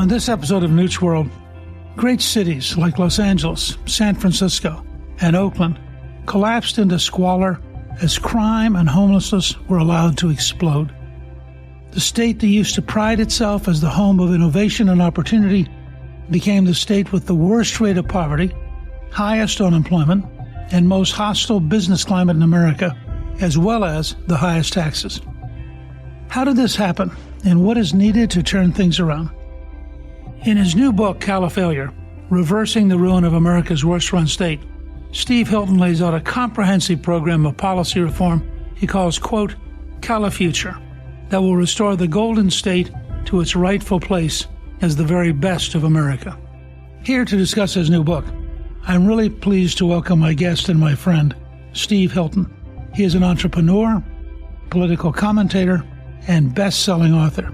On this episode of Newt's World, great cities like Los Angeles, San Francisco, and Oakland collapsed into squalor as crime and homelessness were allowed to explode. The state that used to pride itself as the home of innovation and opportunity became the state with the worst rate of poverty, highest unemployment, and most hostile business climate in America, as well as the highest taxes. How did this happen, and what is needed to turn things around? In his new book, CALIFAILURE, Reversing the Ruin of America's Worst-Run State, Steve Hilton lays out a comprehensive program of policy reform he calls, quote, Cali-Future, that will restore the Golden State to its rightful place as the very best of America. Here to discuss his new book, I'm really pleased to welcome my guest and my friend, Steve Hilton. He is an entrepreneur, political commentator, and best-selling author.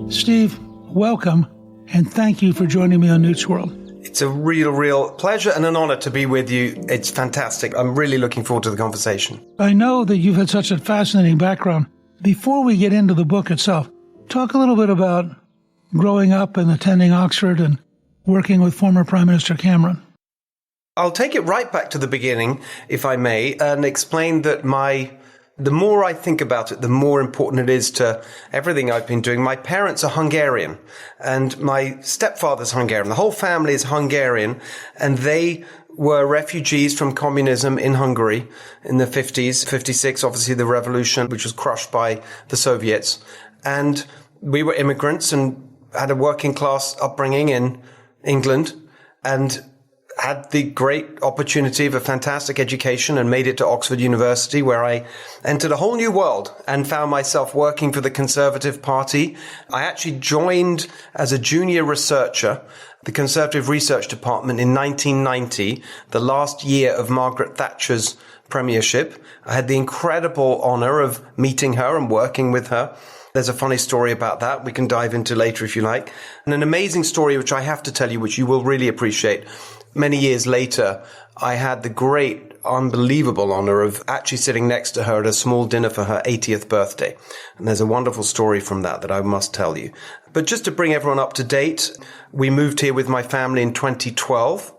Steve, welcome, and thank you for joining me on Newt's World. It's a real pleasure and an honor to be with you. It's fantastic. I'm really looking forward to the conversation. I know that you've had such a fascinating background. Before we get into the book itself, talk a little bit about growing up and attending Oxford and working with former Prime Minister Cameron. I'll take it right back to the beginning, if I may, and explain that the more I think about it, the more important it is to everything I've been doing. My parents are Hungarian, and my stepfather's Hungarian. The whole family is Hungarian, and they were refugees from communism in Hungary in the 50s, 56, obviously the revolution, which was crushed by the Soviets. And we were immigrants and had a working class upbringing in England, and had the great opportunity of a fantastic education and made it to Oxford University, where I entered a whole new world and found myself working for the Conservative Party. I actually joined as a junior researcher the Conservative Research Department in 1990, the last year of Margaret Thatcher's premiership. I had the incredible honor of meeting her and working with her. There's a funny story about that we can dive into later if you like. And an amazing story which I have to tell you, which you will really appreciate. Many years later, I had the great, unbelievable honor of actually sitting next to her at a small dinner for her 80th birthday. And there's a wonderful story from that I must tell you. But just to bring everyone up to date, we moved here with my family in 2012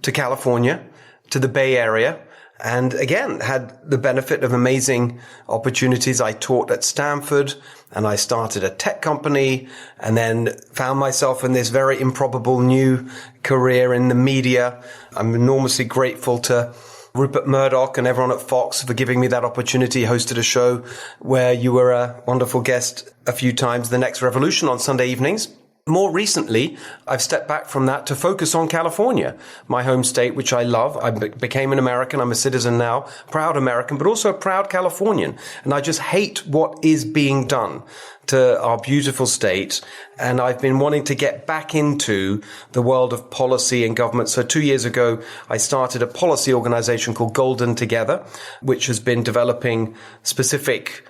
to California, to the Bay Area. And again, had the benefit of amazing opportunities. I taught at Stanford and I started a tech company and then found myself in this very improbable new career in the media. I'm enormously grateful to Rupert Murdoch and everyone at Fox for giving me that opportunity. Hosted a show where you were a wonderful guest a few times, The Next Revolution on Sunday evenings. More recently, I've stepped back from that to focus on California, my home state, which I love. I became an American. I'm a citizen now, proud American, but also a proud Californian. And I just hate what is being done to our beautiful state. And I've been wanting to get back into the world of policy and government. So 2 years ago, I started a policy organization called Golden Together, which has been developing specific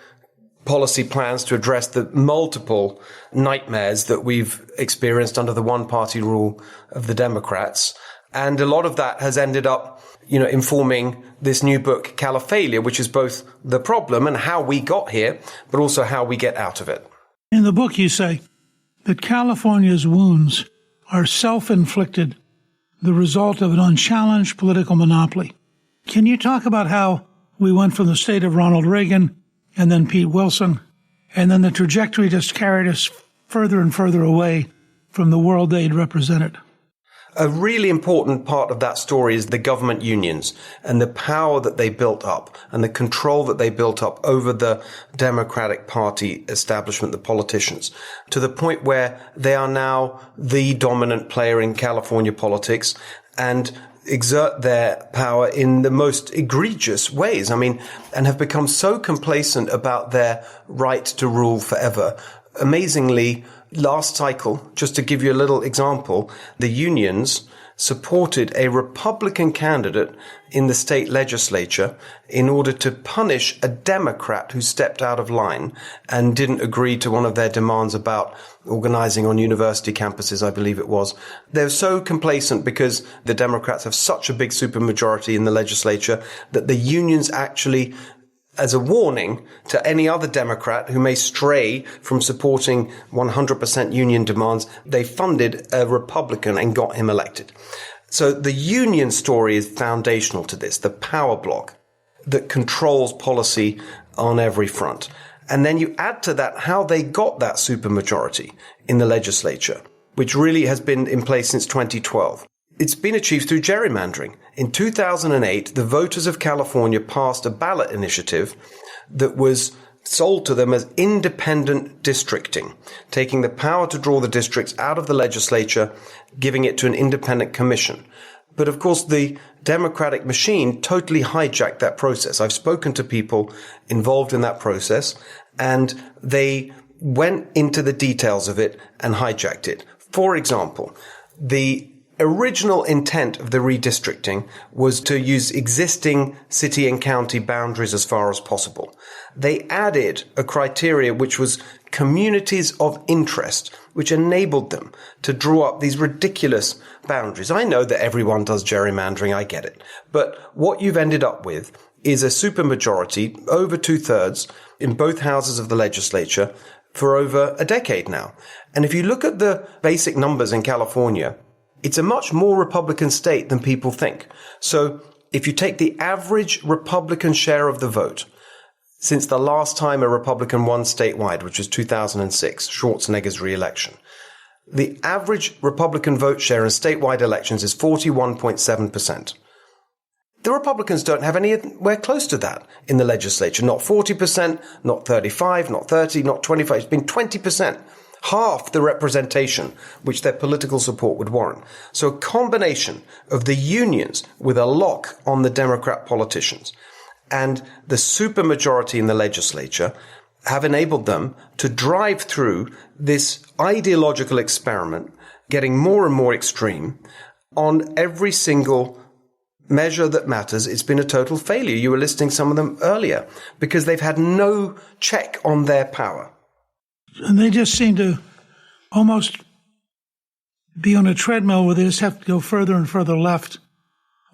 policy plans to address the multiple nightmares that we've experienced under the one-party rule of the Democrats. And a lot of that has ended up, informing this new book, CALIFAILURE, which is both the problem and how we got here, but also how we get out of it. In the book, you say that California's wounds are self-inflicted, the result of an unchallenged political monopoly. Can you talk about how we went from the state of Ronald Reagan and then Pete Wilson, and then the trajectory just carried us further and further away from the world they'd represented? A really important part of that story is the government unions and the power that they built up and the control that they built up over the Democratic Party establishment, the politicians, to the point where they are now the dominant player in California politics and exert their power in the most egregious ways. And have become so complacent about their right to rule forever. Amazingly, last cycle, just to give you a little example, the unions supported a Republican candidate in the state legislature in order to punish a Democrat who stepped out of line and didn't agree to one of their demands about organizing on university campuses, I believe it was. They're so complacent because the Democrats have such a big supermajority in the legislature that the unions actually, as a warning to any other Democrat who may stray from supporting 100% union demands, they funded a Republican and got him elected. So the union story is foundational to this, the power block that controls policy on every front. And then you add to that how they got that supermajority in the legislature, which really has been in place since 2012. It's been achieved through gerrymandering. In 2008, the voters of California passed a ballot initiative that was sold to them as independent districting, taking the power to draw the districts out of the legislature, giving it to an independent commission. But of course, the Democratic machine totally hijacked that process. I've spoken to people involved in that process, and they went into the details of it and hijacked it. For example, the original intent of the redistricting was to use existing city and county boundaries as far as possible. They added a criteria which was communities of interest, which enabled them to draw up these ridiculous boundaries. I know that everyone does gerrymandering, I get it. But what you've ended up with is a supermajority, over 2/3, in both houses of the legislature for over a decade now. And if you look at the basic numbers in California, it's a much more Republican state than people think. So if you take the average Republican share of the vote since the last time a Republican won statewide, which was 2006, Schwarzenegger's re-election, the average Republican vote share in statewide elections is 41.7%. The Republicans don't have anywhere close to that in the legislature. Not 40%, not 35%, not 30%, not 25%. It's been 20%. Half the representation which their political support would warrant. So a combination of the unions with a lock on the Democrat politicians and the supermajority in the legislature have enabled them to drive through this ideological experiment, getting more and more extreme on every single measure that matters. It's been a total failure. You were listing some of them earlier because they've had no check on their power. And they just seem to almost be on a treadmill where they just have to go further and further left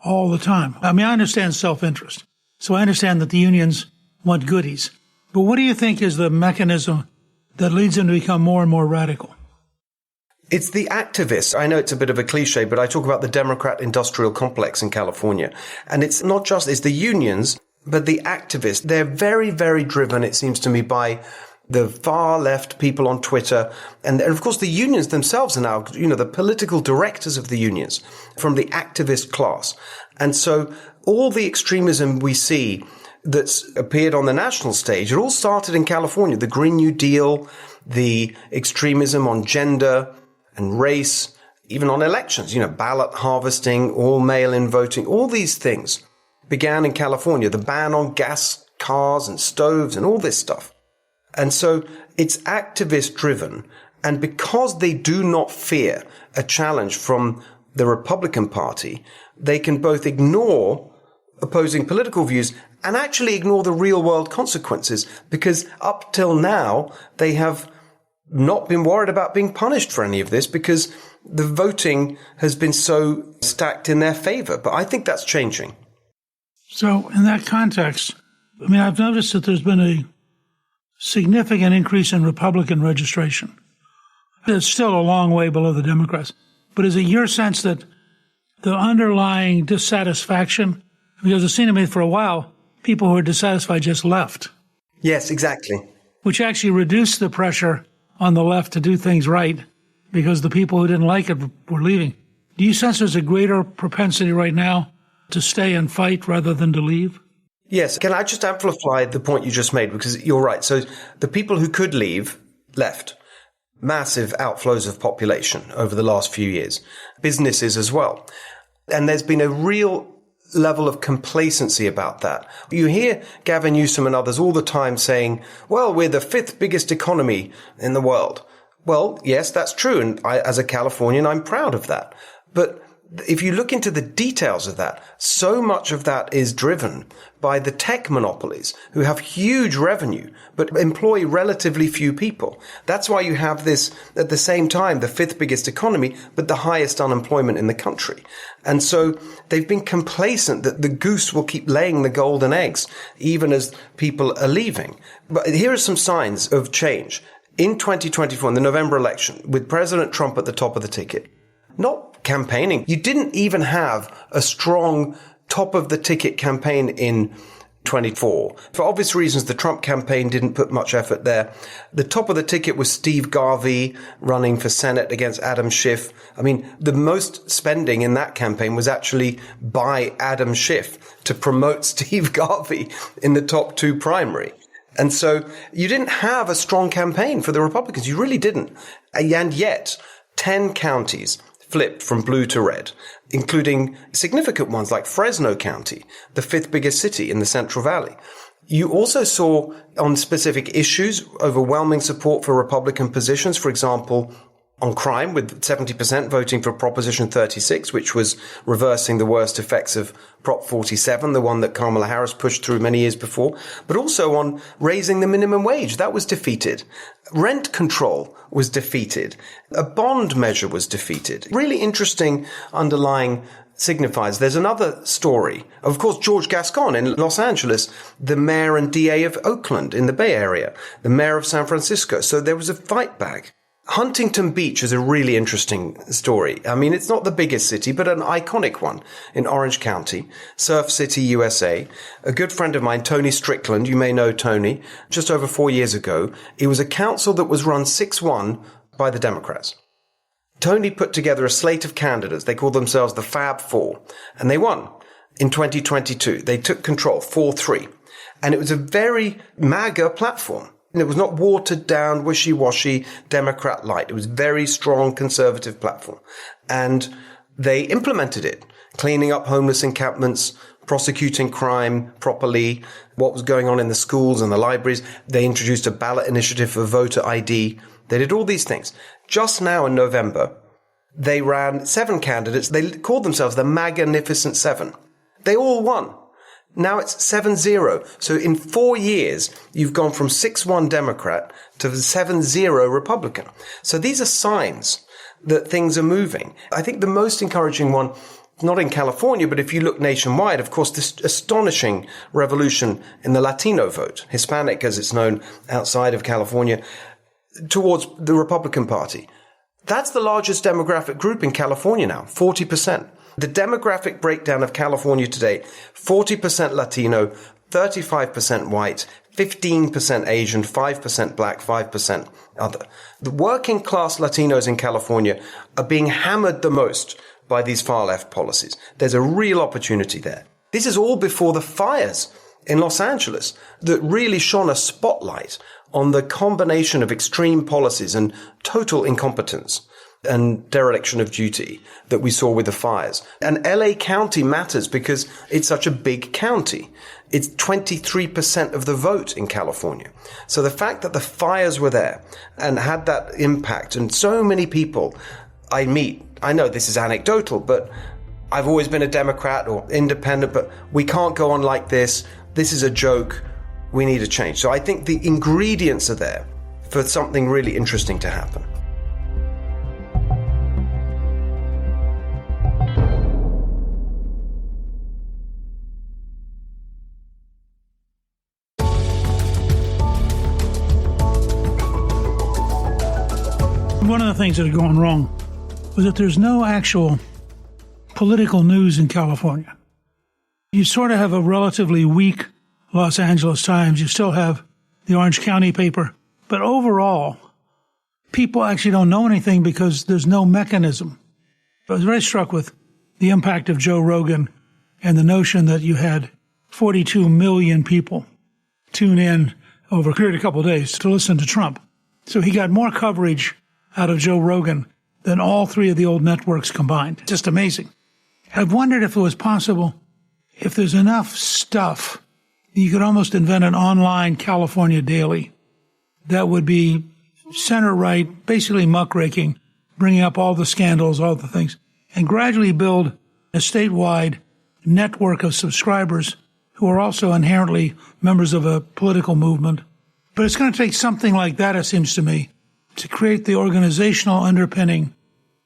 all the time. I mean, I understand self-interest. So I understand that the unions want goodies. But what do you think is the mechanism that leads them to become more and more radical? It's the activists. I know it's a bit of a cliche, but I talk about the Democrat industrial complex in California. And it's not just, it's the unions, but the activists. They're very, very driven, it seems to me, by the far left people on Twitter. And of course, the unions themselves are now, the political directors of the unions from the activist class. And so all the extremism we see that's appeared on the national stage, it all started in California. The Green New Deal, the extremism on gender and race, even on elections, ballot harvesting, all mail-in voting, all these things began in California. The ban on gas cars and stoves and all this stuff. And so it's activist driven. And because they do not fear a challenge from the Republican Party, they can both ignore opposing political views and actually ignore the real world consequences, because up till now, they have not been worried about being punished for any of this because the voting has been so stacked in their favor. But I think that's changing. So in that context, I've noticed that there's been a significant increase in Republican registration. It's still a long way below the Democrats. But is it your sense that the underlying dissatisfaction, because it seemed to me for a while, people who were dissatisfied just left? Yes, exactly. Which actually reduced the pressure on the left to do things right because the people who didn't like it were leaving. Do you sense there's a greater propensity right now to stay and fight rather than to leave? Yes. Can I just amplify the point you just made? Because you're right. So the people who could leave left. Massive outflows of population over the last few years. Businesses as well. And there's been a real level of complacency about that. You hear Gavin Newsom and others all the time saying, well, we're the 5th biggest economy in the world. Well, yes, that's true. And as a Californian, I'm proud of that. But if you look into the details of that, so much of that is driven by the tech monopolies who have huge revenue, but employ relatively few people. That's why you have this, at the same time, the fifth biggest economy, but the highest unemployment in the country. And so they've been complacent that the goose will keep laying the golden eggs, even as people are leaving. But here are some signs of change. In 2024, in the November election, with President Trump at the top of the ticket, not campaigning. You didn't even have a strong top of the ticket campaign in 24. For obvious reasons, the Trump campaign didn't put much effort there. The top of the ticket was Steve Garvey running for Senate against Adam Schiff. I mean, the most spending in that campaign was actually by Adam Schiff to promote Steve Garvey in the top two primary. And so you didn't have a strong campaign for the Republicans. You really didn't. And yet 10 counties flipped from blue to red, including significant ones like Fresno County, the fifth biggest city in the Central Valley. You also saw on specific issues overwhelming support for Republican positions, for example, on crime, with 70% voting for Proposition 36, which was reversing the worst effects of Prop 47, the one that Kamala Harris pushed through many years before, but also on raising the minimum wage. That was defeated. Rent control was defeated. A bond measure was defeated. Really interesting underlying signifiers. There's another story. Of course, George Gascon in Los Angeles, the mayor and DA of Oakland in the Bay Area, the mayor of San Francisco. So there was a fight back. Huntington Beach is a really interesting story. I mean, it's not the biggest city, but an iconic one in Orange County, Surf City, USA. A good friend of mine, Tony Strickland, you may know Tony, just over 4 years ago, it was a council that was run 6-1 by the Democrats. Tony put together a slate of candidates. They called themselves the Fab Four, and they won in 2022. They took control, 4-3. And it was a very MAGA platform. It was not watered down, wishy-washy, Democrat light. It was a very strong conservative platform. And they implemented it, cleaning up homeless encampments, prosecuting crime properly, what was going on in the schools and the libraries. They introduced a ballot initiative for voter ID. They did all these things. Just now in November, they ran 7 candidates. They called themselves the Magnificent Seven. They all won. Now it's 7-0. So in 4 years, you've gone from 6-1 Democrat to 7-0 Republican. So these are signs that things are moving. I think the most encouraging one, not in California, but if you look nationwide, of course, this astonishing revolution in the Latino vote, Hispanic as it's known outside of California, towards the Republican Party. That's the largest demographic group in California now, 40%. The demographic breakdown of California today, 40% Latino, 35% white, 15% Asian, 5% black, 5% other. The working class Latinos in California are being hammered the most by these far left policies. There's a real opportunity there. This is all before the fires in Los Angeles that really shone a spotlight on the combination of extreme policies and total incompetence and dereliction of duty that we saw with the fires. And LA County matters because it's such a big county. It's 23% of the vote in California. So the fact that the fires were there and had that impact, and so many people I meet, I know this is anecdotal, but I've always been a Democrat or independent, but we can't go on like this. This is a joke. We need a change. So I think the ingredients are there for something really interesting to happen. One of the things that are going wrong was that there's no actual political news in California. You sort of have a relatively weak Los Angeles Times. You still have the Orange County paper. But overall, people actually don't know anything because there's no mechanism. I was very struck with the impact of Joe Rogan and the notion that you had 42 million people tune in over a period of a couple of days to listen to Trump. So he got more coverage out of Joe Rogan than all 3 of the old networks combined. Just amazing. I've wondered if it was possible, if there's enough stuff, you could almost invent an online California daily that would be center-right, basically muckraking, bringing up all the scandals, all the things, and gradually build a statewide network of subscribers who are also inherently members of a political movement. But it's going to take something like that, it seems to me, to create the organizational underpinning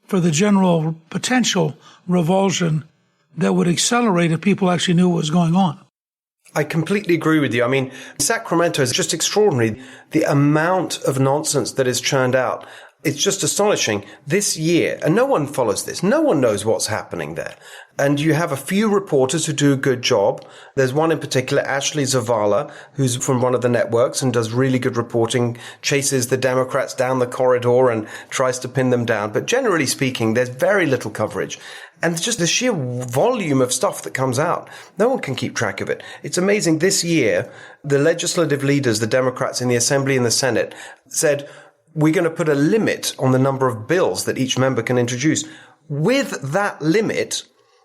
for the general potential revulsion that would accelerate if people actually knew what was going on. I completely agree with you. I mean, Sacramento is just extraordinary. The amount of nonsense that is churned out, it's just astonishing. This year, and no one follows this, no one knows what's happening there. And you have a few reporters who do a good job. There's one in particular, Ashley Zavala, who's from one of the networks and does really good reporting, chases the Democrats down the corridor and tries to pin them down. But generally speaking, there's very little coverage. And just the sheer volume of stuff that comes out, no one can keep track of it. It's amazing. This year, the legislative leaders, the Democrats in the Assembly and the Senate, said, we're going to put a limit on the number of bills that each member can introduce. With that limit,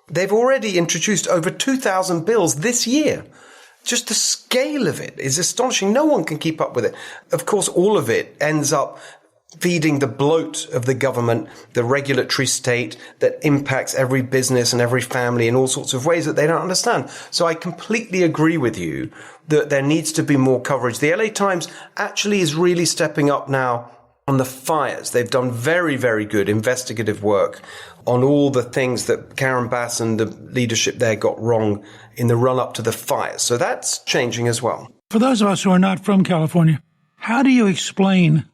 they've already introduced over 2,000 bills this year. Just the scale of it is astonishing. No one can keep up with it. Of course, all of it ends up feeding the bloat of the government, the regulatory state that impacts every business and every family in all sorts of ways that they don't understand. So I completely agree with you that there needs to be more coverage. The LA Times actually is really stepping up now on the fires. They've done very, very good investigative work on all the things that Karen Bass and the leadership there got wrong in the run-up to the fires. So that's changing as well. For those of us who are not from California, how do you explain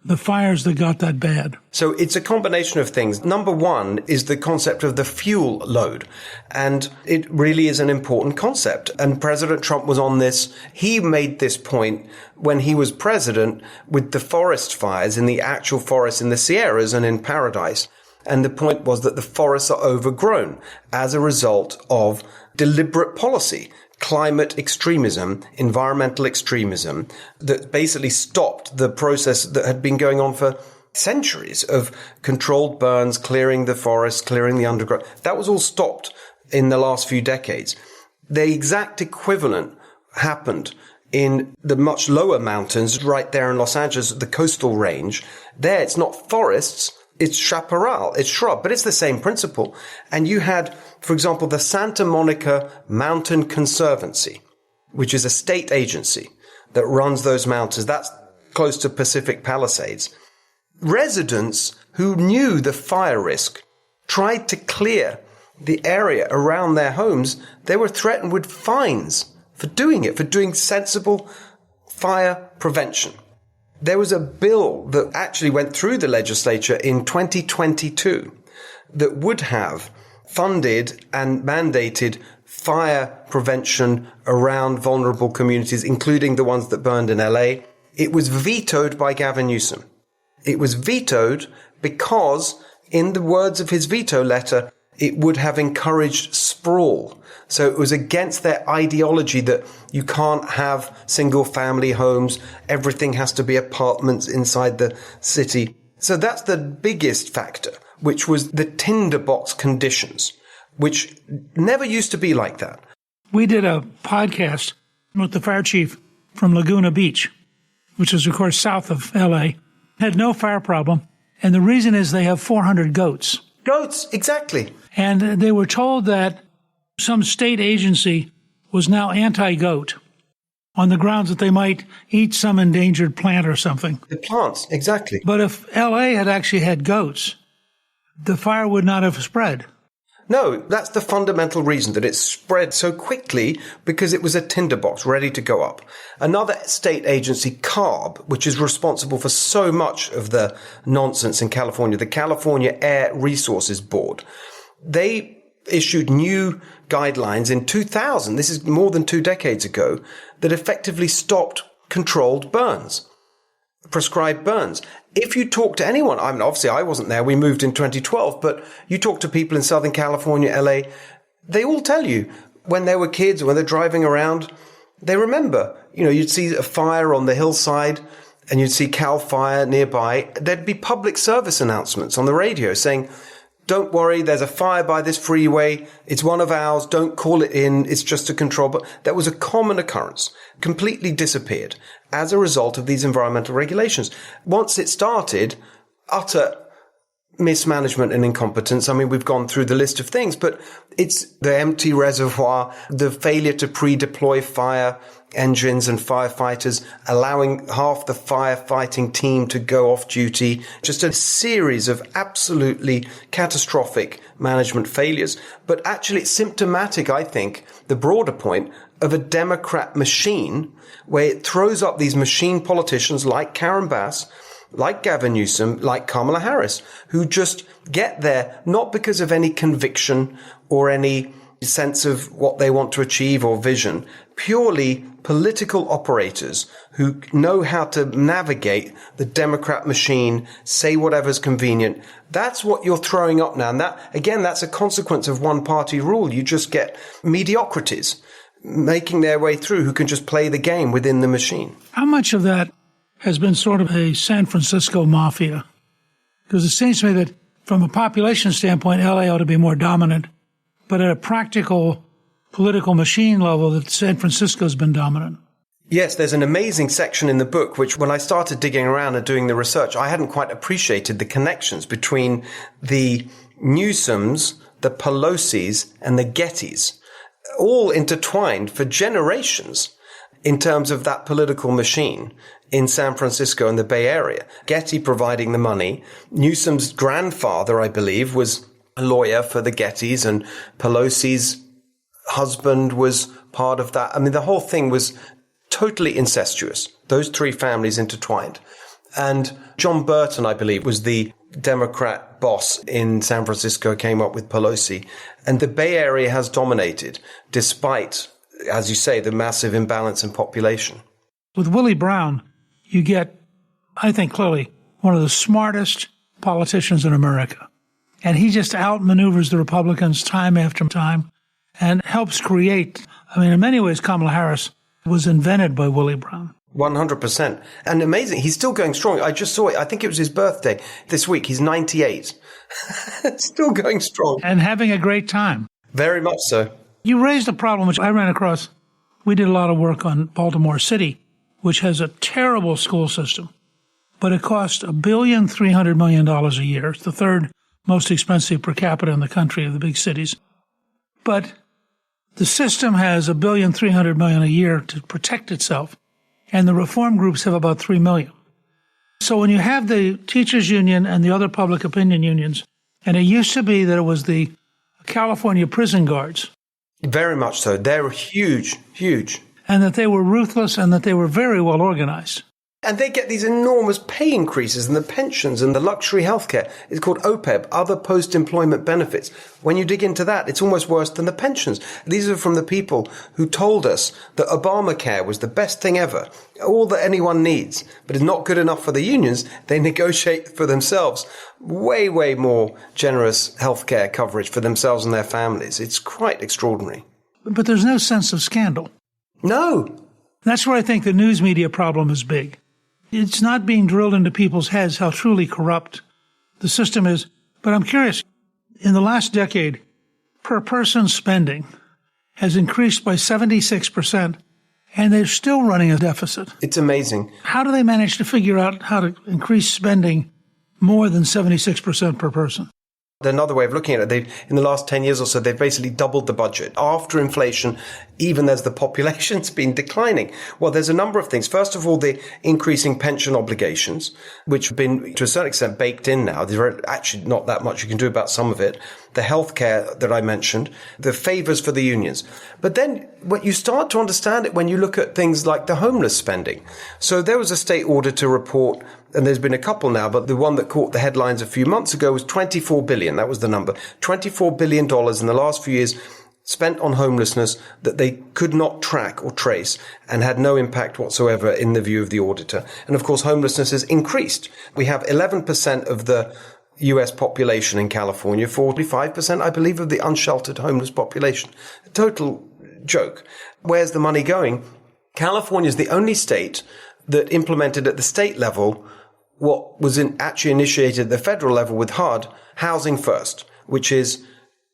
the fires that got that bad? So it's a combination of things. Number one is the concept of the fuel load. And it really is an important concept. And President Trump was on this. He made this point when he was president with the forest fires in the actual forests in the Sierras and in Paradise. And the point was that the forests are overgrown as a result of deliberate policy. Climate extremism, environmental extremism, that basically stopped the process that had been going on for centuries of controlled burns, clearing the forest, clearing the undergrowth. That was all stopped in the last few decades. The exact equivalent happened in the much lower mountains right there in Los Angeles, the coastal range. There, it's not forests, it's chaparral, it's shrub, but it's the same principle. And you had, for example, the Santa Monica Mountain Conservancy, which is a state agency that runs those mountains. That's close to Pacific Palisades. Residents who knew the fire risk tried to clear the area around their homes. They were threatened with fines for doing it, for doing sensible fire prevention. There was a bill that actually went through the legislature in 2022 that would have funded and mandated fire prevention around vulnerable communities, including the ones that burned in LA. It was vetoed by Gavin Newsom. It was vetoed because, in the words of his veto letter, it would have encouraged sprawl. So it was against their ideology that you can't have single family homes. Everything has to be apartments inside the city. So that's the biggest factor, which was the tinderbox conditions, which never used to be like that. We did a podcast with the fire chief from Laguna Beach, which is, of course, south of L.A., had no fire problem. And the reason is they have 400 goats. Goats, exactly. And they were told that some state agency was now anti-goat on the grounds that they might eat some endangered plant or something. The plants, exactly. But if L.A. had actually had goats, the fire would not have spread. No, that's the fundamental reason that it spread so quickly, because it was a tinderbox ready to go up. Another state agency, CARB, which is responsible for so much of the nonsense in California, the California Air Resources Board, they issued new guidelines in 2000, this is more than 2 decades ago, that effectively stopped controlled burns, prescribed burns. If you talk to anyone, I mean, obviously I wasn't there, we moved in 2012, but you talk to people in Southern California, LA, they all tell you when they were kids, when they're driving around, they remember, you'd see a fire on the hillside and you'd see CAL FIRE nearby. There'd be public service announcements on the radio saying, don't worry, there's a fire by this freeway. It's one of ours. Don't call it in. It's just a control. But that was a common occurrence, completely disappeared as a result of these environmental regulations. Once it started, utter mismanagement and incompetence. I mean, we've gone through the list of things, but it's the empty reservoir, the failure to pre-deploy fire engines and firefighters, allowing half the firefighting team to go off duty, just a series of absolutely catastrophic management failures. But actually it's symptomatic, I think, the broader point of a Democrat machine where it throws up these machine politicians like Karen Bass, like Gavin Newsom, like Kamala Harris, who just get there not because of any conviction or any sense of what they want to achieve or vision, purely political operators who know how to navigate the Democrat machine, say whatever's convenient. That's what you're throwing up now. And that, again, that's a consequence of one party rule. You just get mediocrities making their way through who can just play the game within the machine. How much of that has been sort of a San Francisco mafia? Because it seems to me that from a population standpoint, LA ought to be more dominant, but at a practical political machine level, that San Francisco's been dominant. Yes, there's an amazing section in the book, which when I started digging around and doing the research, I hadn't quite appreciated the connections between the Newsoms, the Pelosi's, and the Gettys, all intertwined for generations in terms of that political machine in San Francisco and the Bay Area. Getty providing the money. Newsom's grandfather, I believe, was a lawyer for the Gettys, and Pelosi's husband was part of that. I mean, the whole thing was totally incestuous. Those three families intertwined. And John Burton, I believe, was the Democrat boss in San Francisco, came up with Pelosi. And the Bay Area has dominated, despite, as you say, the massive imbalance in population. With Willie Brown, you get, I think clearly, one of the smartest politicians in America. And he just outmaneuvers the Republicans time after time and helps create, I mean, in many ways, Kamala Harris was invented by Willie Brown. 100%. And amazing. He's still going strong. I just saw it. I think it was his birthday this week. He's 98. Still going strong. And having a great time. Very much so. You raised a problem which I ran across. We did a lot of work on Baltimore City, which has a terrible school system, but it costs $1.3 billion a year. It's the third most expensive per capita in the country of the big cities. But the system has $1.3 billion a year to protect itself, and the reform groups have about $3 million. So when you have the teachers union and the other public opinion unions, and it used to be that it was the California prison guards. Very much so. They're huge, huge. And that they were ruthless and that they were very well organized. And they get these enormous pay increases in the pensions and the luxury healthcare. It's called OPEB, other post-employment benefits. When you dig into that, it's almost worse than the pensions. These are from the people who told us that Obamacare was the best thing ever, all that anyone needs, but it's not good enough for the unions. They negotiate for themselves way, way more generous healthcare coverage for themselves and their families. It's quite extraordinary. But there's no sense of scandal. No. That's where I think the news media problem is big. It's not being drilled into people's heads how truly corrupt the system is. But I'm curious, in the last decade, per person spending has increased by 76%, and they're still running a deficit. It's amazing. How do they manage to figure out how to increase spending more than 76% per person? Another way of looking at it, in the last 10 years or so, they've basically doubled the budget. After inflation, even as the population's been declining. Well, there's a number of things. First of all, the increasing pension obligations, which have been, to a certain extent, baked in now. There's actually not that much you can do about some of it. The healthcare that I mentioned, the favors for the unions. But then what you start to understand it when you look at things like the homeless spending. So there was a state auditor report, and there's been a couple now, but the one that caught the headlines a few months ago was $24 billion. That was the number. $24 billion in the last few years spent on homelessness that they could not track or trace and had no impact whatsoever in the view of the auditor. And of course, homelessness has increased. We have 11% of the US population in California, 45%, I believe, of the unsheltered homeless population. A total joke. Where's the money going? California is the only state that implemented at the state level what was actually initiated at the federal level with HUD, housing first, which is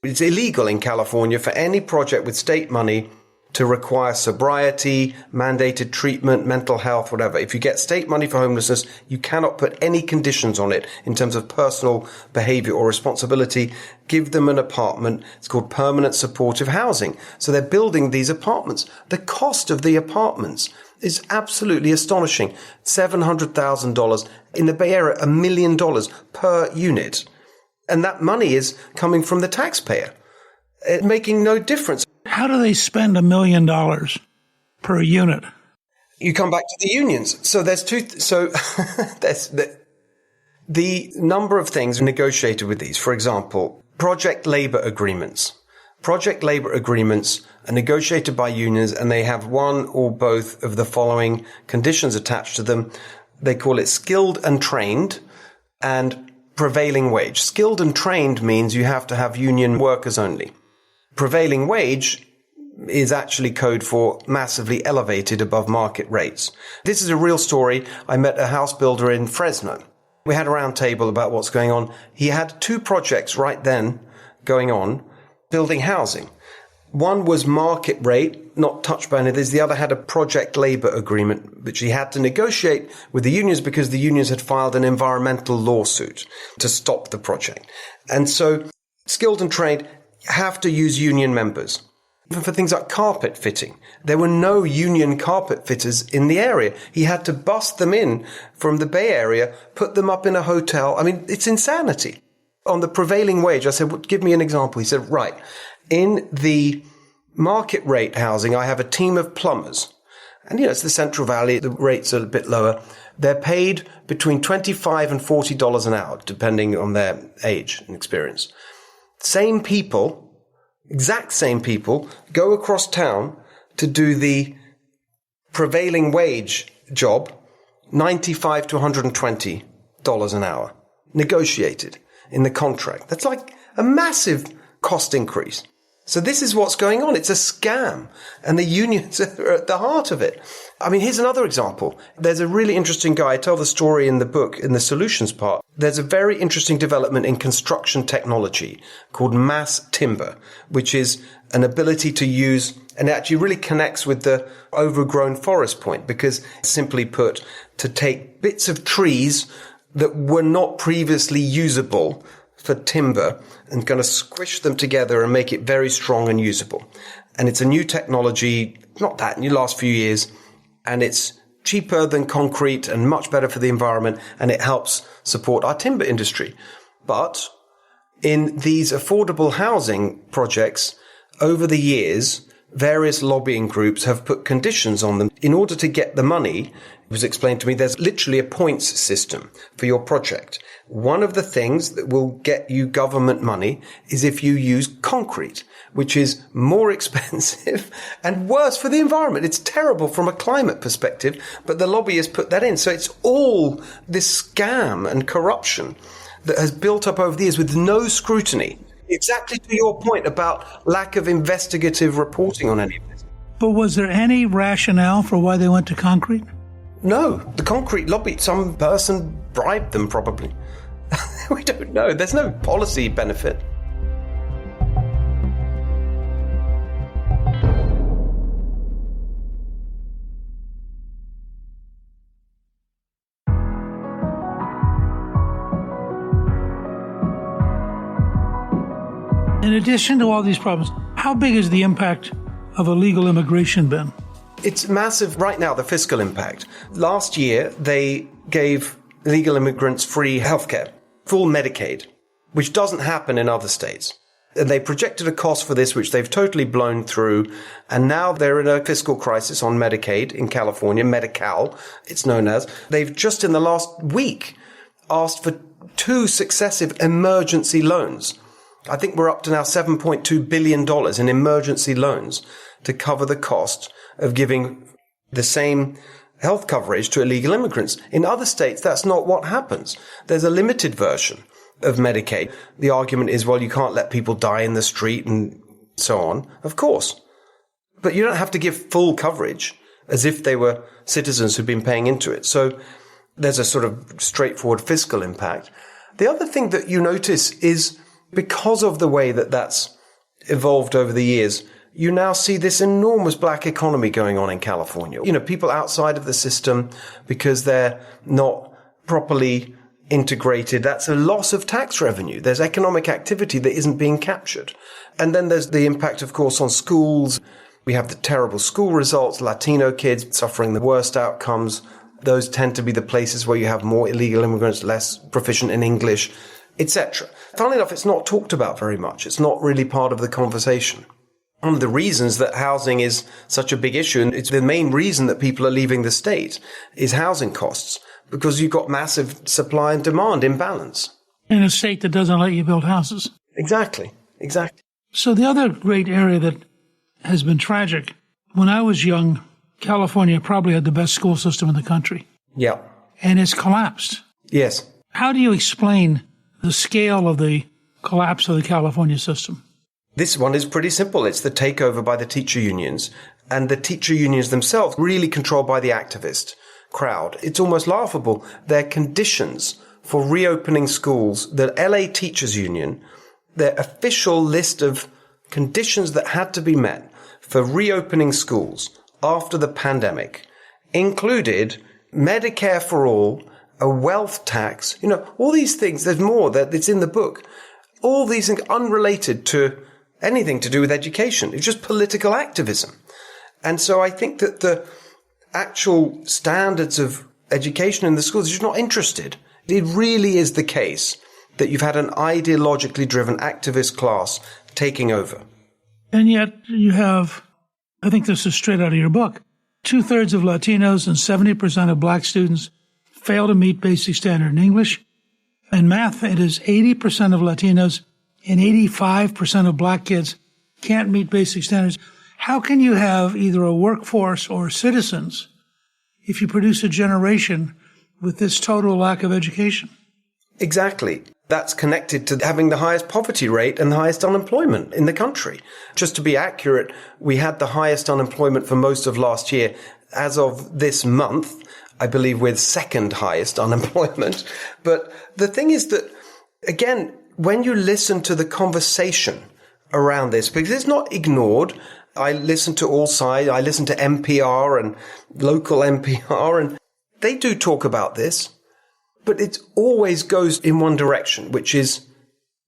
it's illegal in California for any project with state money to require sobriety, mandated treatment, mental health, whatever. If you get state money for homelessness, you cannot put any conditions on it in terms of personal behavior or responsibility. Give them an apartment. It's called permanent supportive housing. So they're building these apartments. The cost of the apartments is absolutely astonishing. $700,000 in the Bay Area, $1 million per unit. And that money is coming from the taxpayer, making no difference. How do they spend $1 million per unit? You come back to the unions. So there's there's the number of things negotiated with these. For example, project labor agreements. Project labor agreements are negotiated by unions, and they have one or both of the following conditions attached to them. They call it skilled and trained and prevailing wage. Skilled and trained means you have to have union workers only. Prevailing wage is actually code for massively elevated above market rates. This is a real story. I met a house builder in Fresno. We had a round table about what's going on. He had 2 projects right then going on, building housing. One was market rate, not touched by any of this. The other had a project labor agreement, which he had to negotiate with the unions because the unions had filed an environmental lawsuit to stop the project. And so skilled and trained have to use union members. Even for things like carpet fitting, there were no union carpet fitters in the area. He had to bust them in from the Bay Area, put them up in a hotel. I mean, it's insanity. On the prevailing wage, I said, well, give me an example. He said, right, in the market rate housing, I have a team of plumbers. And, it's the Central Valley. The rates are a bit lower. They're paid between $25 and $40 an hour, depending on their age and experience. Same people, exact same people, go across town to do the prevailing wage job, $95 to $120 an hour, negotiated in the contract. That's like a massive cost increase. So this is what's going on. It's a scam, and the unions are at the heart of it. I mean, here's another example. There's a really interesting guy. I tell the story in the book, in the solutions part. There's a very interesting development in construction technology called mass timber, which is an ability to use, and it actually really connects with the overgrown forest point, because simply put, to take bits of trees that were not previously usable for timber and going to squish them together and make it very strong and usable. And it's a new technology, not that new, last few years, and it's cheaper than concrete and much better for the environment, and it helps support our timber industry. But in these affordable housing projects, over the years, various lobbying groups have put conditions on them. In order to get the money, it was explained to me, there's literally a points system for your project. One of the things that will get you government money is if you use concrete, which is more expensive and worse for the environment. It's terrible from a climate perspective, but the lobbyists put that in. So it's all this scam and corruption that has built up over the years with no scrutiny. Exactly to your point about lack of investigative reporting on any of this. But was there any rationale for why they went to concrete? No, the concrete lobby, some person bribed them probably. We don't know. There's no policy benefit. In addition to all these problems, how big has the impact of illegal immigration been? It's massive right now, the fiscal impact. Last year, they gave illegal immigrants free healthcare, full Medicaid, which doesn't happen in other states. And they projected a cost for this, which they've totally blown through. And now they're in a fiscal crisis on Medicaid in California, Medi-Cal, it's known as. They've just in the last week asked for 2 successive emergency loans. I think we're up to now $7.2 billion in emergency loans to cover the cost of giving the same health coverage to illegal immigrants. In other states, that's not what happens. There's a limited version of Medicaid. The argument is, well, you can't let people die in the street and so on. Of course. But you don't have to give full coverage as if they were citizens who've been paying into it. So there's a sort of straightforward fiscal impact. The other thing that you notice is because of the way that that's evolved over the years, you now see this enormous black economy going on in California. People outside of the system, because they're not properly integrated, that's a loss of tax revenue. There's economic activity that isn't being captured. And then there's the impact, of course, on schools. We have the terrible school results, Latino kids suffering the worst outcomes. Those tend to be the places where you have more illegal immigrants, less proficient in English, etc. Funnily enough, it's not talked about very much. It's not really part of the conversation. One of the reasons that housing is such a big issue, and it's the main reason that people are leaving the state, is housing costs, because you've got massive supply and demand imbalance. In a state that doesn't let you build houses. Exactly. So the other great area that has been tragic, when I was young, California probably had the best school system in the country. Yeah. And it's collapsed. Yes. How do you explain the scale of the collapse of the California system? This one is pretty simple. It's the takeover by the teacher unions. And the teacher unions themselves really controlled by the activist crowd. It's almost laughable. Their conditions for reopening schools, the LA Teachers Union, their official list of conditions that had to be met for reopening schools after the pandemic included Medicare for all, a wealth tax, all these things. There's more that's in the book. All these things unrelated to anything to do with education. It's just political activism. And so I think that the actual standards of education in the schools are just not interested. It really is the case that you've had an ideologically driven activist class taking over. And yet you have, I think this is straight out of your book, 2/3 of Latinos and 70% of black students fail to meet basic standard in English. In math, it is 80% of Latinos and 85% of black kids can't meet basic standards. How can you have either a workforce or citizens if you produce a generation with this total lack of education? Exactly. That's connected to having the highest poverty rate and the highest unemployment in the country. Just to be accurate, we had the highest unemployment for most of last year. As of this month, I believe we're second highest unemployment. But the thing is that, again, when you listen to the conversation around this, because it's not ignored, I listen to all sides, I listen to NPR and local NPR, and they do talk about this. But it always goes in one direction, which is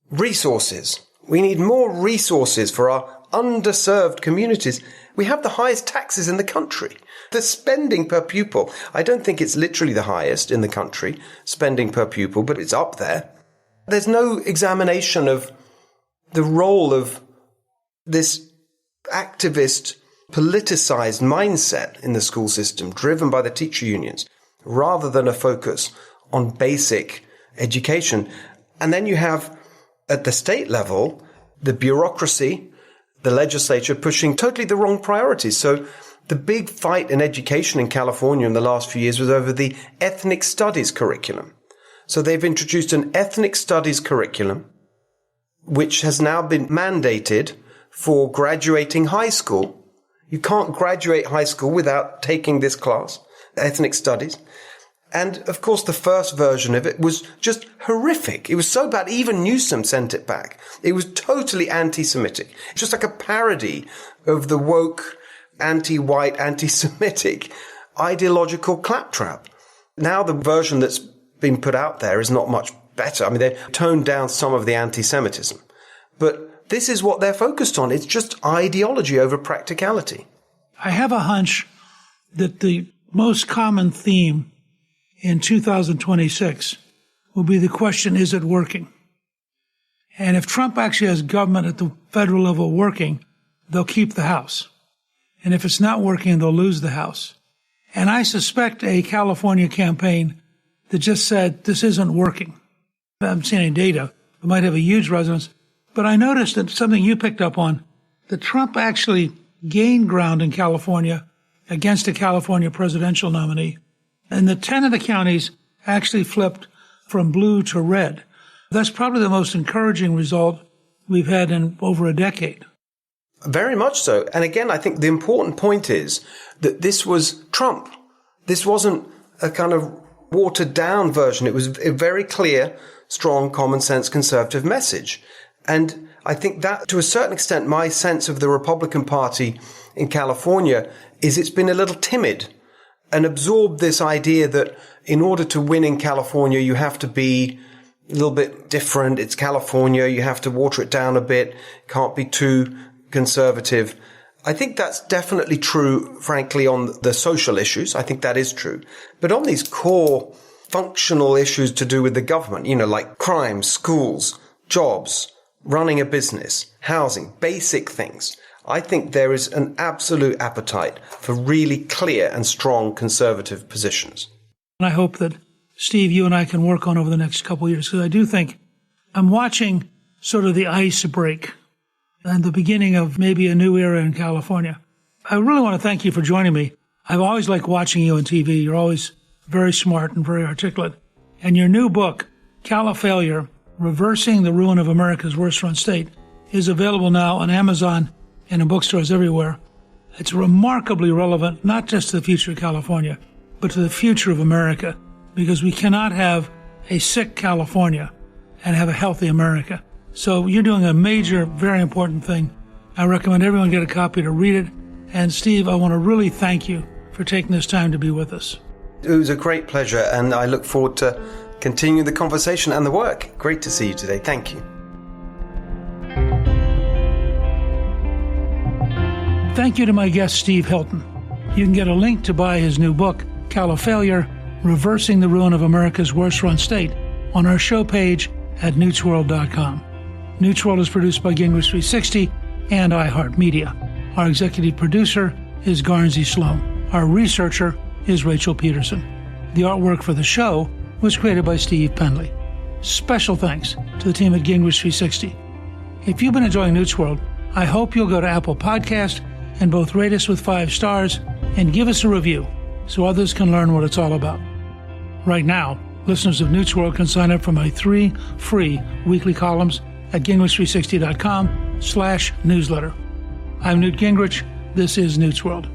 resources. We need more resources for our underserved communities. We have the highest taxes in the country. The spending per pupil, I don't think it's literally the highest in the country, spending per pupil, but it's up there. There's no examination of the role of this activist, politicized mindset in the school system, driven by the teacher unions, rather than a focus on basic education. And then you have, at the state level, the bureaucracy, the legislature pushing totally the wrong priorities. So the big fight in education in California in the last few years was over the ethnic studies curriculum. So they've introduced an ethnic studies curriculum, which has now been mandated for graduating high school. You can't graduate high school without taking this class, ethnic studies. And, of course, the first version of it was just horrific. It was so bad, even Newsom sent it back. It was totally anti-Semitic. Just like a parody of the woke, anti-white, anti-Semitic ideological claptrap. Now the version that's been put out there is not much better. I mean, they toned down some of the anti-Semitism. But this is what they're focused on. It's just ideology over practicality. I have a hunch that the most common theme in 2026 will be the question, is it working? And if Trump actually has government at the federal level working, they'll keep the House. And if it's not working, they'll lose the House. And I suspect a California campaign that just said, this isn't working. I haven't seen any data. It might have a huge resonance. But I noticed that something you picked up on, that Trump actually gained ground in California against a California presidential nominee. And the 10 of the counties actually flipped from blue to red. That's probably the most encouraging result we've had in over a decade. Very much so. And again, I think the important point is that this was Trump. This wasn't a kind of watered down version. It was a very clear, strong, common sense conservative message. And I think that, to a certain extent, my sense of the Republican Party in California is it's been a little timid and absorbed this idea that in order to win in California, you have to be a little bit different. It's California. You have to water it down a bit. Can't be too conservative. I think that's definitely true, frankly, on the social issues. I think that is true. But on these core functional issues to do with the government, like crime, schools, jobs, running a business, housing, basic things, I think there is an absolute appetite for really clear and strong conservative positions. And I hope that, Steve, you and I can work on over the next couple of years, because I do think I'm watching sort of the ice break and the beginning of maybe a new era in California. I really want to thank you for joining me. I've always liked watching you on TV. You're always very smart and very articulate. And your new book, CALIFAILURE, Reversing the Ruin of America's Worst Run State, is available now on Amazon and in bookstores everywhere. It's remarkably relevant, not just to the future of California, but to the future of America, because we cannot have a sick California and have a healthy America. So you're doing a major, very important thing. I recommend everyone get a copy to read it. And Steve, I want to really thank you for taking this time to be with us. It was a great pleasure, and I look forward to continuing the conversation and the work. Great to see you today. Thank you. Thank you to my guest, Steve Hilton. You can get a link to buy his new book, CALIFAILURE, Reversing the Ruin of America's Worst Run State, on our show page at newtsworld.com. Newt's World is produced by Gingrich 360 and iHeartMedia. Our executive producer is Garnsey Sloan. Our researcher is Rachel Peterson. The artwork for the show was created by Steve Penley. Special thanks to the team at Gingrich 360. If you've been enjoying Newt's World, I hope you'll go to Apple Podcast and both rate us with 5 stars and give us a review so others can learn what it's all about. Right now, listeners of Newt's World can sign up for my 3 free weekly columns at Gingrich360.com/newsletter. I'm Newt Gingrich. This is Newt's World.